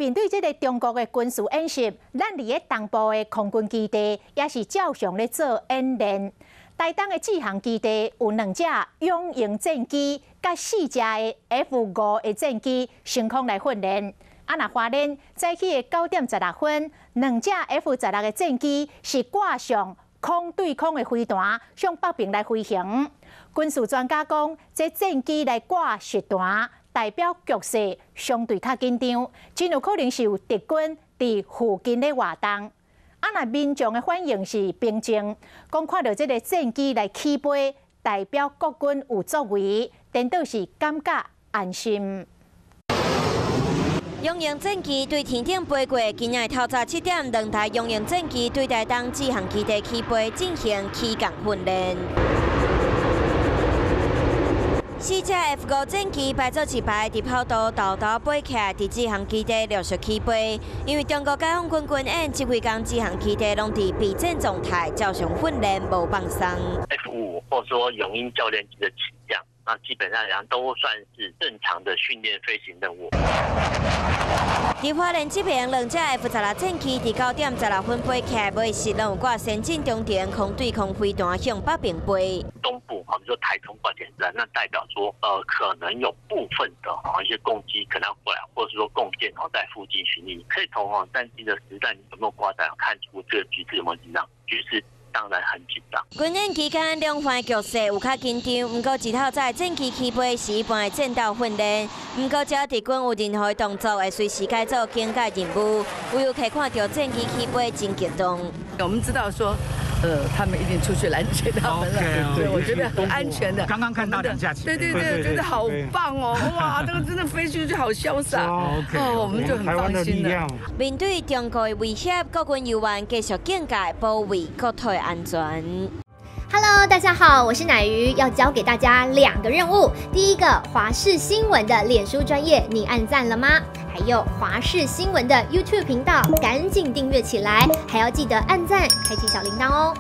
面对这个中国的军事演习，咱伫个东部的空军基地也是照常咧做演练。台东的志航基地有2架永鹰战机，甲4架的 F5的战机升空来训练。那花莲早起的9点16分，2架 F16的战机是挂上空对空的飞弹，向北平来飞行。军事专家讲，这战机来挂实弹，代表局势相对较紧张，真有可能是有敌军伫附近咧活动。那民众的反应是平静，讲看到这个战机来起飞，代表国军有作为，颠倒是感觉安心。永鹰战机对天顶飞过，今日透早7点，2台永鹰战机对台东志航基地起飞进行起降训练。4架 F5战机排做一排，伫跑道豆飞起来，伫志航基地陆续起飞。因为中国解放军军演，指挥工志航基地拢伫备战状态，照常训练，无放松。F5或者说永鹰教练机的起降，那基本上来讲都算是正常的训练飞行任务。伫花莲这边，2架 F16战机伫9点16分飞起来，尾时拢有挂先进中程空对空飞弹向北平飞。东部比如说台中挂点站，那代表说可能有部分的一些攻击可能要过来，或者说共建在附近巡历，可以从战机的实弹有没有挂弹看出这个局势有没有紧张，局势当然很紧张。军演期间，两方局势有较紧张，不过一套在战机起飞时一般的战斗训练，不过只要敌军有任何动作，会随时改做更改任务。唯有可以看到战机起飞真激动。我们知道说。他们一定出去拦截他们了，对，我觉得很安全的。刚刚看到2架起飞，对，觉得好棒哦！哇，这个真的飞出去好潇洒我们就很放心了。面对中国的威胁，国军游员继续警戒，保卫国土的安全。Hello， 大家好，我是乃瑜，要教给大家2个任务。第一个，华视新闻的脸书专页，你按赞了吗？还有华视新闻的 YouTube 频道，赶紧订阅起来，还要记得按赞，开启小铃铛哦。